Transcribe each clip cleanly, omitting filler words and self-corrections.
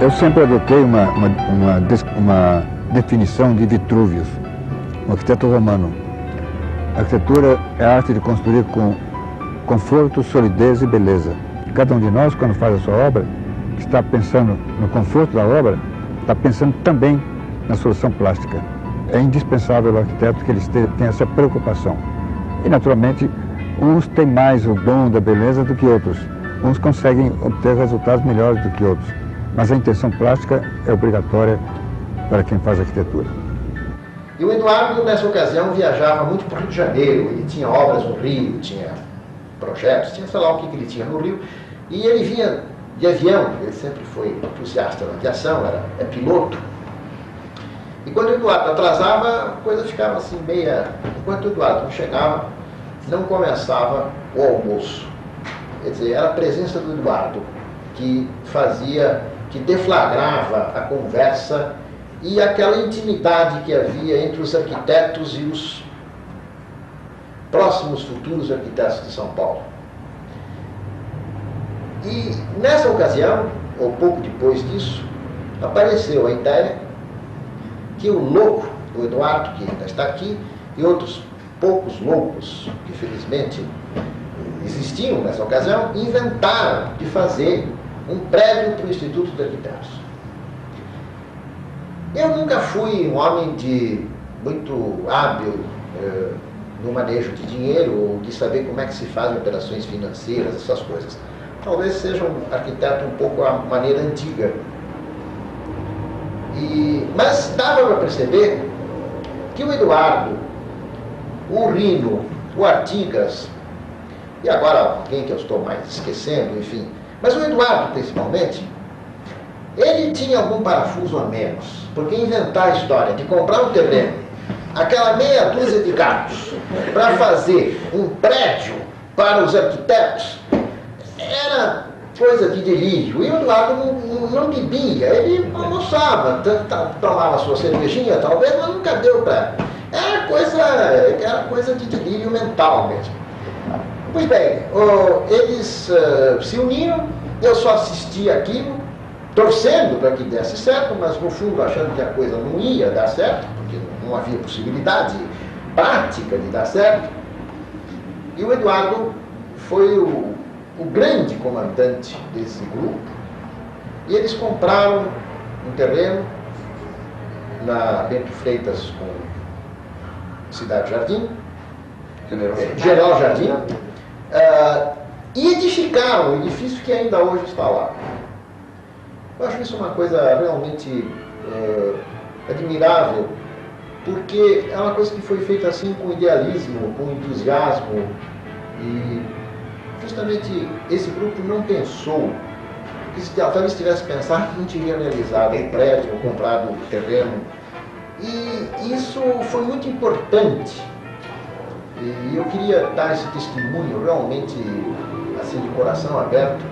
Eu sempre adotei uma definição de Vitruvius, um arquiteto romano. A arquitetura é a arte de construir com conforto, solidez e beleza. Cada um de nós, quando faz a sua obra, que está pensando no conforto da obra, está pensando também na solução plástica. É indispensável ao arquiteto que ele tenha essa preocupação. E, naturalmente, uns têm mais o dom da beleza do que outros. Uns conseguem obter resultados melhores do que outros. Mas a intenção plástica é obrigatória para quem faz arquitetura. E o Eduardo, nessa ocasião, viajava muito para o Rio de Janeiro. Ele tinha obras no Rio, tinha projetos, tinha sei lá o que ele tinha no Rio. E ele vinha de avião, ele sempre foi entusiasta na aviação, é piloto. E quando o Eduardo atrasava, a coisa ficava assim meia... Enquanto o Eduardo não chegava, não começava o almoço. Quer dizer, era a presença do Eduardo que fazia, que deflagrava a conversa e aquela intimidade que havia entre os arquitetos e os próximos futuros arquitetos de São Paulo. E nessa ocasião, ou pouco depois disso, apareceu a ideia que o louco, o Eduardo, que ainda está aqui, e outros poucos loucos, que felizmente existiam nessa ocasião, inventaram de fazer um prédio para o Instituto de Arquitetos. Eu nunca fui um homem muito hábil no manejo de dinheiro, ou de saber como é que se fazem operações financeiras, essas coisas. Talvez seja um arquiteto um pouco à maneira antiga. Mas dava para perceber que o Eduardo, o Rino, o Artigas, e agora alguém que eu estou mais esquecendo, enfim, mas o Eduardo principalmente, ele tinha algum parafuso a menos, porque inventar a história de comprar um terreno, aquela meia dúzia de gatos, para fazer um prédio para os arquitetos, era coisa de delírio. E o Eduardo não bebia, ele almoçava, tomava sua cervejinha talvez, mas nunca deu para... Era coisa de delírio mental mesmo. Pois bem, eles se uniram, eu só assisti aquilo, torcendo para que desse certo, mas no fundo achando que a coisa não ia dar certo, porque não havia possibilidade prática de dar certo. E o Eduardo foi o grande comandante desse grupo, e eles compraram um terreno na Bento Freitas com Cidade Jardim, General Jardim, e edificaram um edifício que ainda hoje está lá. Eu acho isso uma coisa realmente admirável, porque é uma coisa que foi feita assim com idealismo, com entusiasmo, e justamente esse grupo não pensou, que se talvez tivesse pensado, não teria realizado um prédio, comprado um terreno. E isso foi muito importante. E eu queria dar esse testemunho realmente, assim, de coração aberto,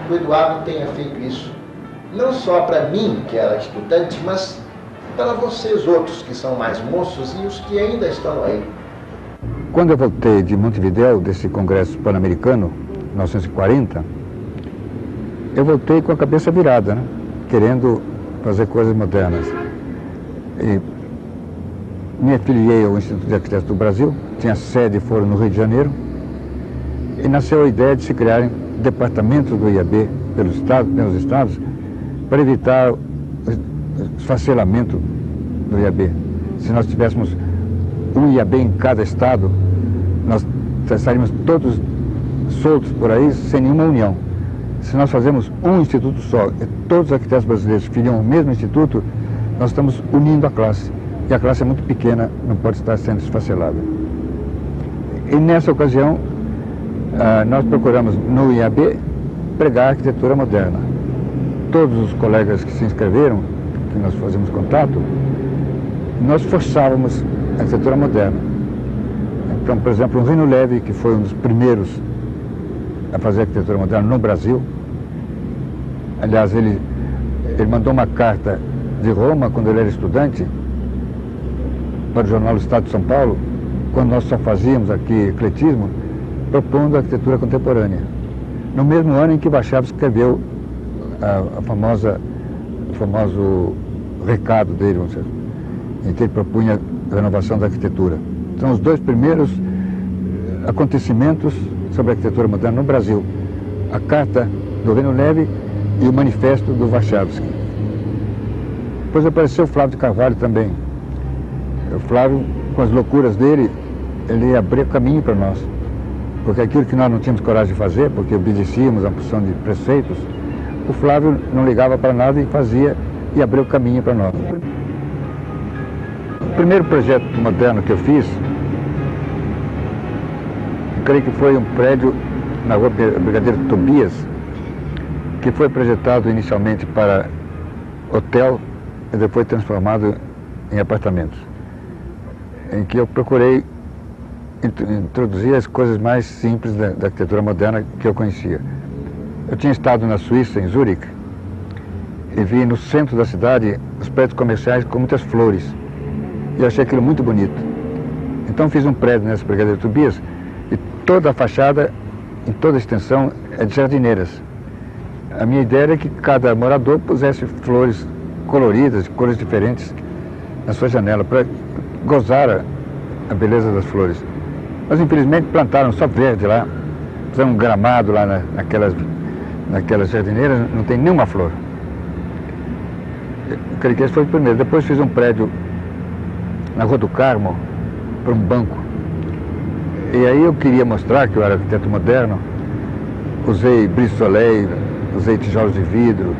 que o Eduardo tenha feito isso. Não só para mim, que era estudante, mas para vocês outros que são mais moços e os que ainda estão aí. Quando eu voltei de Montevidéu, desse congresso pan-americano, 1940, eu voltei com a cabeça virada, né? Querendo fazer coisas modernas. E me afiliei ao Instituto de Arquitetos do Brasil, tinha sede fora no Rio de Janeiro, e nasceu a ideia de se criarem departamentos do IAB pelos estados para evitar o esfacelamento do IAB. Se nós tivéssemos um IAB em cada estado, nós estaríamos todos soltos por aí, sem nenhuma união. Se nós fazemos um instituto só, e todos os arquitetos brasileiros filiam o mesmo instituto, nós estamos unindo a classe. E a classe é muito pequena, não pode estar sendo esfacelada. E nessa ocasião, nós procuramos no IAB pregar a arquitetura moderna. Todos os colegas que se inscreveram, que nós fazíamos contato, nós forçávamos a arquitetura moderna. Então, por exemplo, o Rino Leve, que foi um dos primeiros a fazer arquitetura moderna no Brasil, aliás, ele mandou uma carta de Roma, quando ele era estudante, para o jornal do Estado de São Paulo, quando nós só fazíamos aqui ecletismo, propondo a arquitetura contemporânea. No mesmo ano em que Warchavsky escreveu a famosa famoso recado dele, vamos dizer, em que ele propunha a renovação da arquitetura. São os dois primeiros acontecimentos sobre a arquitetura moderna no Brasil. A Carta do Reno Leve e o Manifesto do Warszawski. Depois apareceu o Flávio de Carvalho também. O Flávio, com as loucuras dele, ele abria caminho para nós. Porque aquilo que nós não tínhamos coragem de fazer, porque obedecíamos a porção de preceitos, o Flávio não ligava para nada e fazia e abriu caminho para nós. O primeiro projeto moderno que eu fiz, eu creio que foi um prédio na rua Brigadeiro Tobias, que foi projetado inicialmente para hotel e depois transformado em apartamentos, em que eu procurei introduzir as coisas mais simples da arquitetura moderna que eu conhecia. Eu tinha estado na Suíça, em Zurique, e vi no centro da cidade os prédios comerciais com muitas flores. E eu achei aquilo muito bonito. Então fiz um prédio nessa Brigadeiro Tobias e toda a fachada, em toda a extensão, é de jardineiras. A minha ideia era que cada morador pusesse flores coloridas, de cores diferentes, na sua janela, para gozar a beleza das flores. Mas infelizmente plantaram só verde lá, fizeram um gramado lá naquelas jardineiras, não tem nenhuma flor. Eu creio que esse foi o primeiro. Depois fiz um prédio na Rua do Carmo, para um banco. E aí eu queria mostrar que eu era arquiteto moderno, usei brise soleil, usei tijolos de vidro,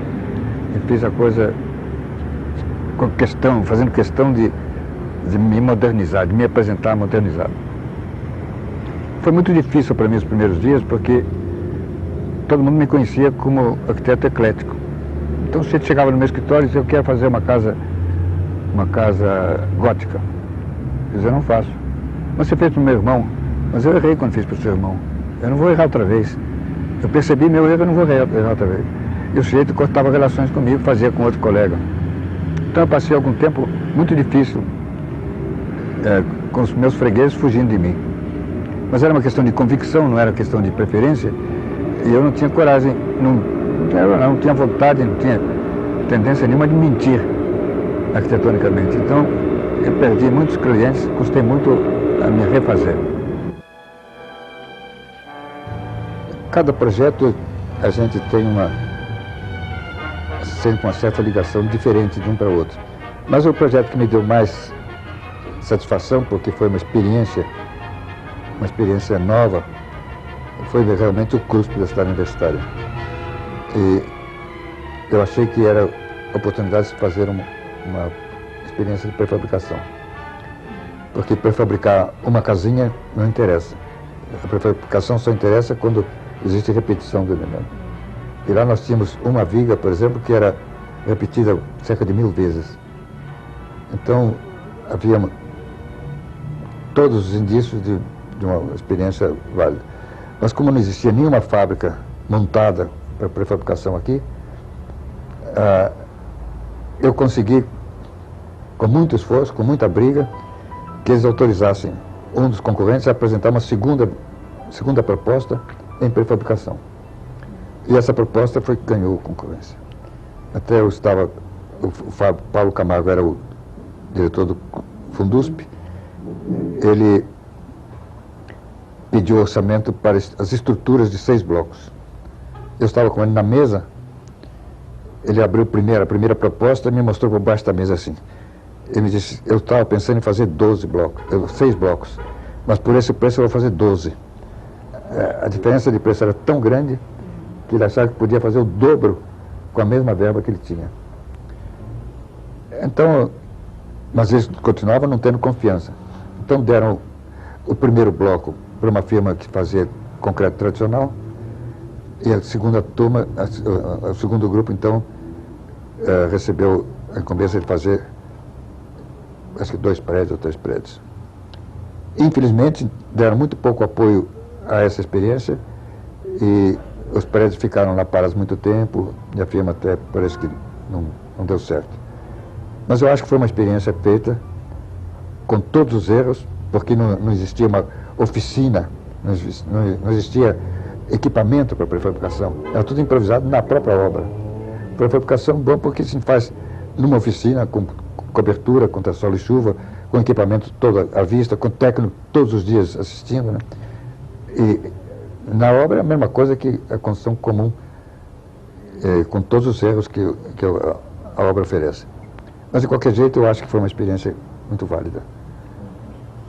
e fiz a coisa fazendo questão de me modernizar, de me apresentar modernizado. Foi muito difícil para mim os primeiros dias, porque todo mundo me conhecia como arquiteto eclético. Então, se ele chegava no meu escritório e dizia, eu quero fazer uma casa gótica. Eu dizia, eu não faço. Mas você fez para o meu irmão. Mas eu errei quando fiz para o seu irmão. Eu não vou errar outra vez. Eu percebi meu erro, eu não vou errar outra vez. E o sujeito cortava relações comigo, fazia com outro colega. Então eu passei algum tempo muito difícil, com os meus fregueses fugindo de mim. Mas era uma questão de convicção, não era questão de preferência. E eu não tinha coragem, não tinha vontade, não tinha tendência nenhuma de mentir arquitetonicamente. Então eu perdi muitos clientes, custei muito a me refazer. Cada projeto a gente tem sempre uma certa ligação diferente de um para o outro. Mas o projeto que me deu mais satisfação, porque foi uma experiência nova, foi realmente o CRUSP da cidade universitária. E eu achei que era a oportunidade de fazer uma experiência de prefabricação. Porque prefabricar uma casinha não interessa. A prefabricação só interessa quando existe repetição do elemento. E lá nós tínhamos uma viga, por exemplo, que era repetida cerca de 1000 vezes. Então, havia todos os indícios de uma experiência válida. Mas como não existia nenhuma fábrica montada para prefabricação aqui, eu consegui, com muito esforço, com muita briga, que eles autorizassem um dos concorrentes a apresentar uma segunda proposta em prefabricação. E essa proposta ganhou concorrência. Até o Paulo Camargo era o diretor do Fundusp, ele pediu orçamento para as estruturas de 6 blocos. Eu estava com ele na mesa, ele abriu a primeira proposta e me mostrou por baixo da mesa assim. Ele me disse, eu estava pensando em fazer 6 blocos, mas por esse preço eu vou fazer 12. A diferença de preço era tão grande que ele achava que podia fazer o dobro com a mesma verba que ele tinha. Então, mas eles continuavam não tendo confiança. Então deram o primeiro bloco para uma firma que fazia concreto tradicional, e a segunda turma, o segundo grupo, então, recebeu a incumbência de fazer, acho que 2 prédios ou 3 prédios. Infelizmente, deram muito pouco apoio a essa experiência, e os prédios ficaram lá parados muito tempo, e a firma até parece que não deu certo. Mas eu acho que foi uma experiência feita com todos os erros, porque não existia uma oficina, não existia equipamento para prefabricação. Era tudo improvisado na própria obra. Prefabricação bom porque se faz numa oficina, com cobertura contra sol e chuva, com equipamento todo à vista, com técnico todos os dias assistindo, né? E na obra é a mesma coisa que a construção comum, com todos os erros que a obra oferece. Mas, de qualquer jeito, eu acho que foi uma experiência muito válida.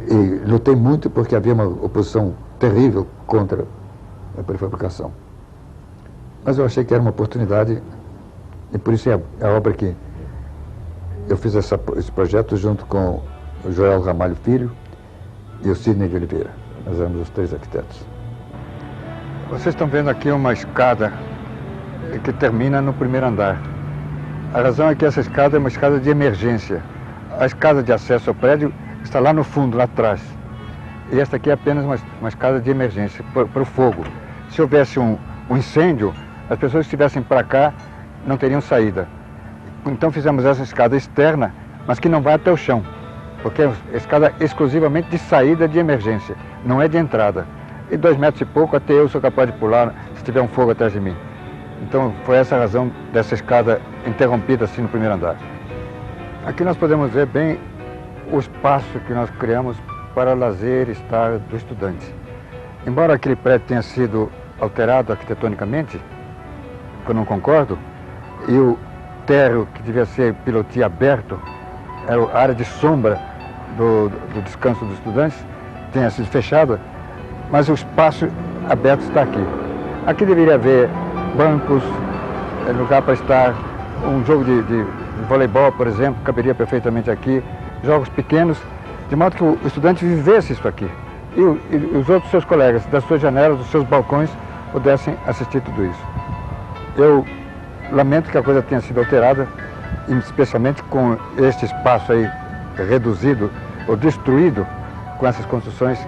E lutei muito porque havia uma oposição terrível contra a prefabricação. Mas eu achei que era uma oportunidade, e por isso é a obra que eu fiz esse projeto junto com o Joel Ramalho Filho e o Sidney de Oliveira. Nós éramos os 3 arquitetos. Vocês estão vendo aqui uma escada que termina no primeiro andar. A razão é que essa escada é uma escada de emergência. A escada de acesso ao prédio está lá no fundo, lá atrás. E esta aqui é apenas uma escada de emergência para o fogo. Se houvesse um incêndio, as pessoas que estivessem para cá não teriam saída. Então fizemos essa escada externa, mas que não vai até o chão, porque é escada exclusivamente de saída de emergência, não é de entrada. E 2 metros e pouco, até eu sou capaz de pular se tiver um fogo atrás de mim. Então foi essa a razão dessa escada interrompida assim no primeiro andar. Aqui nós podemos ver bem o espaço que nós criamos para lazer e estar do estudante. Embora aquele prédio tenha sido alterado arquitetonicamente, que eu não concordo, e o térreo que devia ser pilotia aberto, era a área de sombra do descanso dos estudantes, tenha sido fechada, mas o espaço aberto está aqui. Aqui deveria haver bancos, lugar para estar, um jogo de voleibol, por exemplo, caberia perfeitamente aqui, jogos pequenos, de modo que o estudante vivesse isso aqui. E os outros seus colegas, das suas janelas, dos seus balcões, pudessem assistir tudo isso. Eu lamento que a coisa tenha sido alterada, especialmente com este espaço aí reduzido ou destruído, com essas construções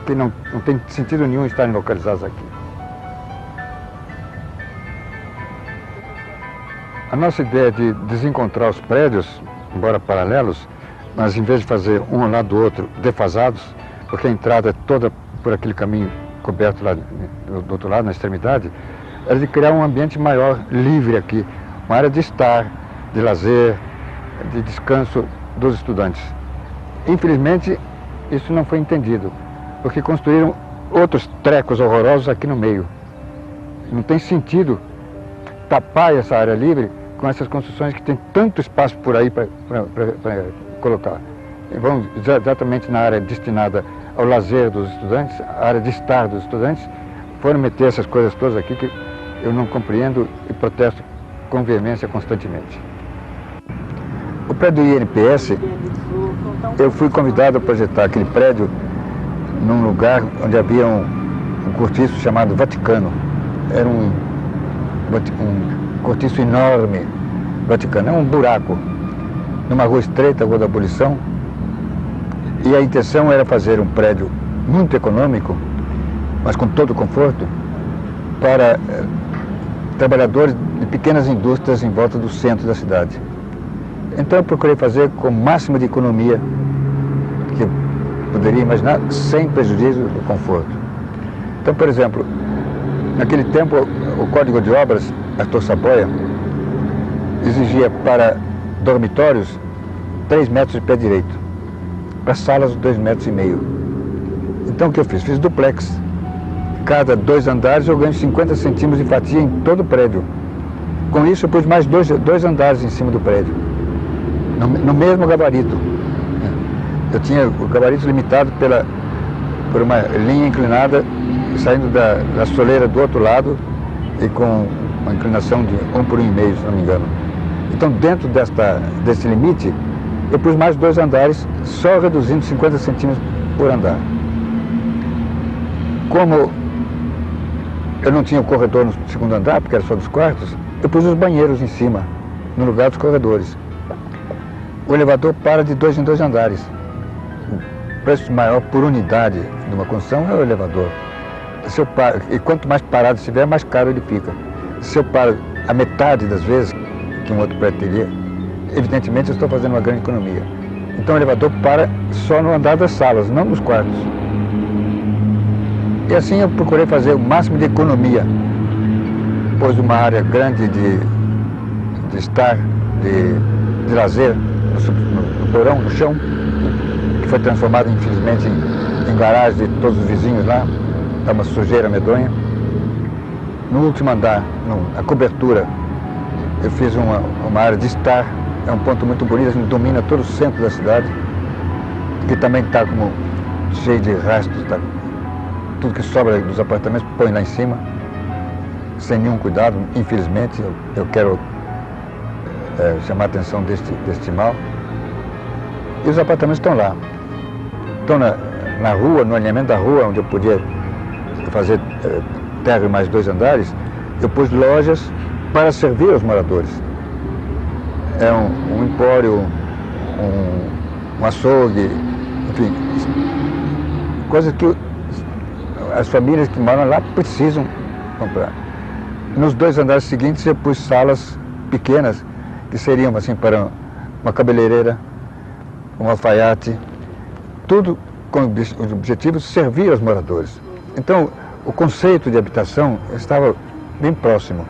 que não tem sentido nenhum estarem localizadas aqui. A nossa ideia de desencontrar os prédios, embora paralelos, mas em vez de fazer um ao lado do outro defasados, porque a entrada é toda por aquele caminho coberto lá do outro lado, na extremidade, era de criar um ambiente maior, livre aqui, uma área de estar, de lazer, de descanso dos estudantes. Infelizmente, isso não foi entendido, porque construíram outros trecos horrorosos aqui no meio. Não tem sentido tapar essa área livre com essas construções que tem tanto espaço por aí para colocar. E vão exatamente na área destinada ao lazer dos estudantes, a área de estar dos estudantes, foram meter essas coisas todas aqui que eu não compreendo e protesto com veemência constantemente. O prédio do INPS, eu fui convidado a projetar aquele prédio num lugar onde havia um cortiço chamado Vaticano. Era um cortiço enorme, Vaticano, é um buraco, numa rua estreita, Rua da Abolição, e a intenção era fazer um prédio muito econômico, mas com todo conforto, para trabalhadores de pequenas indústrias em volta do centro da cidade. Então eu procurei fazer com o máximo de economia que eu poderia imaginar, sem prejuízo do conforto. Então, por exemplo, naquele tempo, o Código de Obras, Arthur Saboia, exigia para dormitórios 3 metros de pé direito, para salas 2,5 metros. Então o que eu fiz? Fiz duplex. Cada 2 andares eu ganho 50 centímetros de fatia em todo o prédio. Com isso eu pus mais dois andares em cima do prédio, no mesmo gabarito. Eu tinha o gabarito limitado por uma linha inclinada, saindo da soleira do outro lado e com uma inclinação de 1 por 1,5, se não me engano. Então, dentro desse limite, eu pus mais 2 andares, só reduzindo 50 centímetros por andar. Como eu não tinha o corredor no segundo andar, porque era só dos quartos, eu pus os banheiros em cima, no lugar dos corredores. O elevador para de 2 em 2 andares. O preço maior por unidade de uma construção é o elevador. E quanto mais parado estiver, mais caro ele fica. Se eu paro a metade das vezes que um outro prédio teria, evidentemente eu estou fazendo uma grande economia. Então o elevador para só no andar das salas, não nos quartos. E assim eu procurei fazer o máximo de economia. Pôs uma área grande de de estar, de lazer, no porão, no chão, que foi transformado, infelizmente, em garagem de todos os vizinhos lá. Está uma sujeira medonha. No último andar, a cobertura, eu fiz uma área de estar. É um ponto muito bonito, a gente domina todo o centro da cidade, que também está como cheio de rastros, tá? Tudo que sobra dos apartamentos põe lá em cima, sem nenhum cuidado, infelizmente. Eu quero chamar a atenção deste mal. E os apartamentos estão lá. Estão na rua, no alinhamento da rua, onde eu podia fazer térreo mais 2 andares, eu pus lojas para servir aos moradores. É um empório, um açougue, enfim, coisas que as famílias que moram lá precisam comprar. Nos 2 andares seguintes eu pus salas pequenas, que seriam assim para uma cabeleireira, um alfaiate, tudo com o objetivo de servir aos moradores. Então, o conceito de habitação estava bem próximo.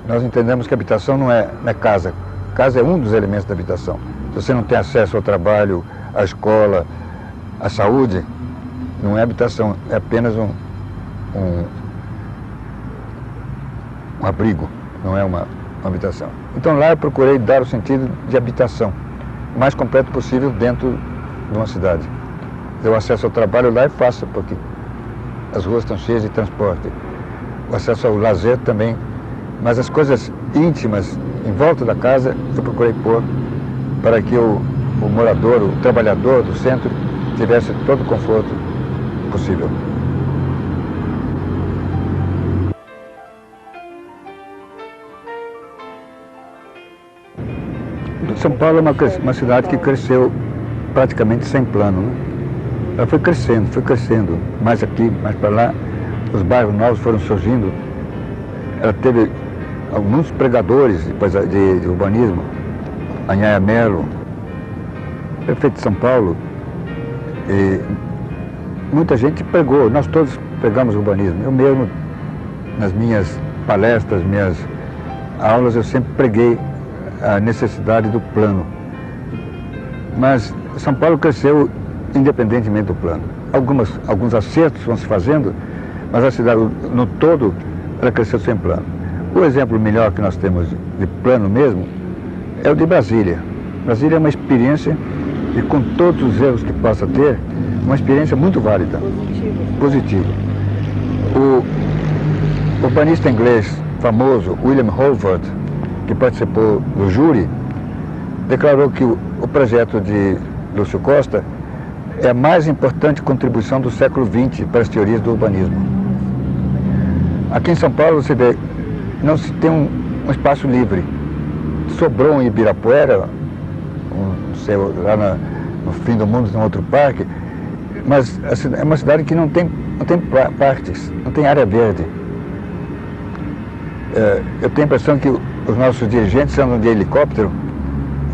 Nós entendemos que habitação não é casa. Casa é um dos elementos da habitação. Se você não tem acesso ao trabalho, à escola, à saúde, não é habitação, é apenas um abrigo, não é uma habitação. Então lá eu procurei dar o sentido de habitação, o mais completo possível dentro de uma cidade. O acesso ao trabalho lá é fácil, porque as ruas estão cheias de transporte. O acesso ao lazer também. Mas as coisas íntimas em volta da casa eu procurei pôr para que o morador, o trabalhador do centro tivesse todo o conforto possível. São Paulo é uma cidade que cresceu praticamente sem plano, né? Ela foi crescendo, mais aqui, mais para lá, os bairros novos foram surgindo. Ela teve alguns pregadores de urbanismo, Anhaia Mello, prefeito de São Paulo, e muita gente pregou, nós todos pregamos urbanismo. Eu mesmo, nas minhas palestras, minhas aulas, eu sempre preguei a necessidade do plano. Mas São Paulo cresceu independentemente do plano. Alguns acertos vão se fazendo, mas a cidade no todo, ela cresceu sem plano. O exemplo melhor que nós temos de plano mesmo é o de Brasília. Brasília é uma experiência, e com todos os erros que possa ter, uma experiência muito válida. Positiva. O urbanista inglês famoso, William Holford, que participou do júri, declarou que o projeto de Lúcio Costa é a mais importante contribuição do século XX para as teorias do urbanismo. Aqui em São Paulo você vê, não se tem um espaço livre. Sobrou em Ibirapuera, lá no fim do mundo, tem outro parque, mas é uma cidade que não tem parques, não tem área verde. Eu tenho a impressão que os nossos dirigentes andam de helicóptero,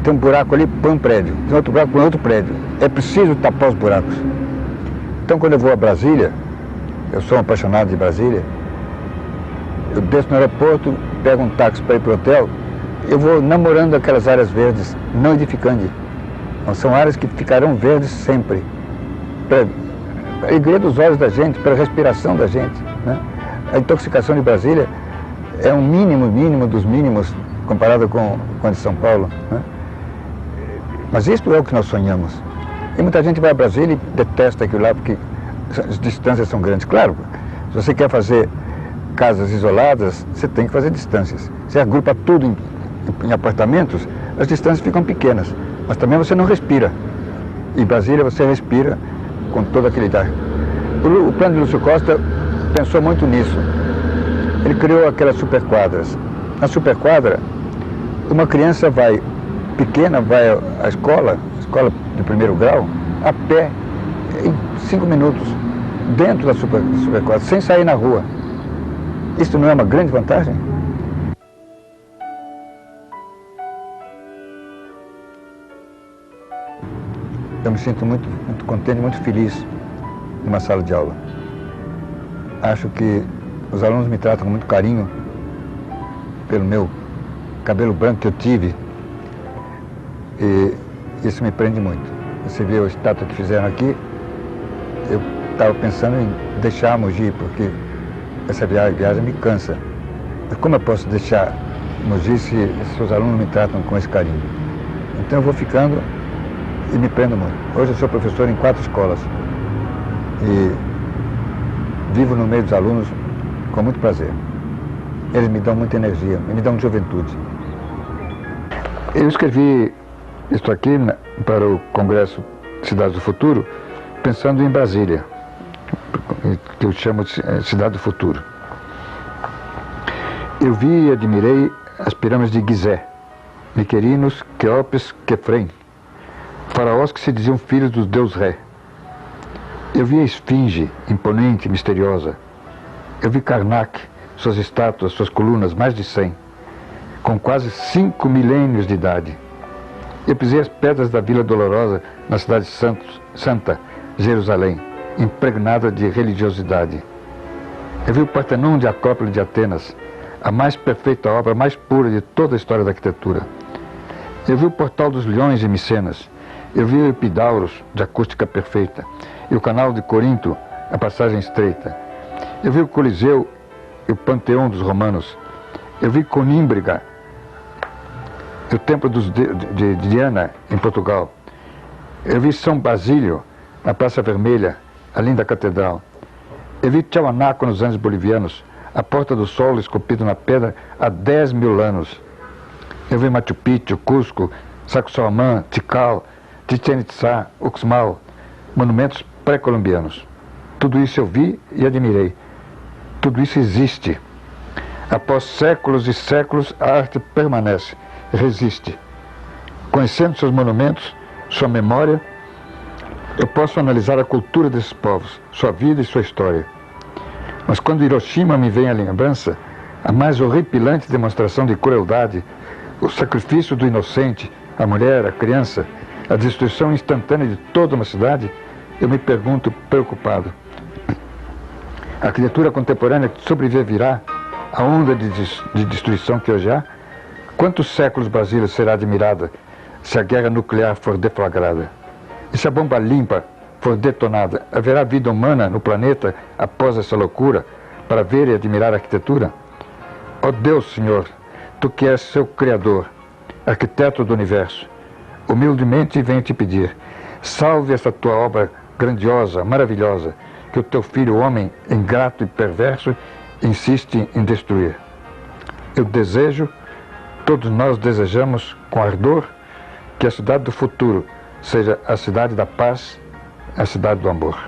tem um buraco ali, põe um prédio, tem outro buraco, põe outro prédio. É preciso tapar os buracos. Então, quando eu vou a Brasília, eu sou um apaixonado de Brasília, eu desço no aeroporto, pego um táxi para ir para o hotel, eu vou namorando aquelas áreas verdes, não edificando. São áreas que ficarão verdes sempre, para a alegria dos olhos da gente, para a respiração da gente, né? A intoxicação de Brasília é um mínimo dos mínimos comparado com a de São Paulo, né? Mas isto é o que nós sonhamos. E muita gente vai a Brasília e detesta aquilo lá porque as distâncias são grandes. Claro, se você quer fazer casas isoladas, você tem que fazer distâncias. Você agrupa tudo em apartamentos, as distâncias ficam pequenas, mas também você não respira. Em Brasília você respira com todo aquele ar. O plano de Lúcio Costa pensou muito nisso. Ele criou aquelas superquadras. Na superquadra, uma criança pequena vai à escola de primeiro grau, a pé, em 5 minutos, dentro da superquadra, sem sair na rua. Isso não é uma grande vantagem? Eu me sinto muito contente, muito feliz numa sala de aula. Acho que os alunos me tratam com muito carinho pelo meu cabelo branco que eu tive. E isso me prende muito. Você viu a estátua que fizeram aqui? Eu estava pensando em deixar Mogi, porque essa viagem me cansa. Mas como eu posso deixar Mogi se os alunos me tratam com esse carinho? Então eu vou ficando e me prendo muito. Hoje eu sou professor em 4 escolas e vivo no meio dos alunos com muito prazer. Eles me dão muita energia, me dão juventude. Eu escrevi isso aqui para o Congresso Cidades do Futuro, pensando em Brasília, que eu chamo de Cidade do Futuro. Eu vi e admirei as pirâmides de Gizé, Miquerinos, Quéopes, Quefrem, faraós que se diziam filhos do deus Ré. Eu vi a Esfinge, imponente e misteriosa. Eu vi Karnak, suas estátuas, suas colunas, mais de 100, com quase 5 milênios de idade. Eu pisei as pedras da Vila Dolorosa, na cidade santa, Jerusalém, impregnada de religiosidade. Eu vi o Partenon de Acrópole de Atenas, a mais perfeita obra, a mais pura de toda a história da arquitetura. Eu vi o Portal dos Leões em Micenas. Eu vi o Epidauros, de acústica perfeita, e o Canal de Corinto, a passagem estreita. Eu vi o Coliseu e o Panteão dos Romanos. Eu vi Conímbriga, o Templo de Diana, em Portugal. Eu vi São Basílio, na Praça Vermelha, além da Catedral. Eu vi Tiahuanaco nos Andes bolivianos, a Porta do Sol esculpida na pedra há 10 mil anos. Eu vi Machu Picchu, Cusco, Sacsayhuamán, Tikal, Chichén Itzá, Uxmal, monumentos pré-colombianos. Tudo isso eu vi e admirei. Tudo isso existe. Após séculos e séculos, a arte permanece, resiste. Conhecendo seus monumentos, sua memória, eu posso analisar a cultura desses povos, sua vida e sua história. Mas quando Hiroshima me vem à lembrança, a mais horripilante demonstração de crueldade, o sacrifício do inocente, a mulher, a criança, a destruição instantânea de toda uma cidade, eu me pergunto preocupado. A arquitetura contemporânea sobreviverá à onda de destruição que hoje há? Quantos séculos Brasília será admirada se a guerra nuclear for deflagrada? E se a bomba limpa for detonada, haverá vida humana no planeta após essa loucura para ver e admirar a arquitetura? Ó Deus, Senhor, Tu que és seu Criador, arquiteto do universo, humildemente venho te pedir, salve esta Tua obra grandiosa, maravilhosa, que o Teu Filho, homem ingrato e perverso, insiste em destruir. Eu desejo, todos nós desejamos com ardor, que a cidade do futuro seja a cidade da paz, a cidade do amor.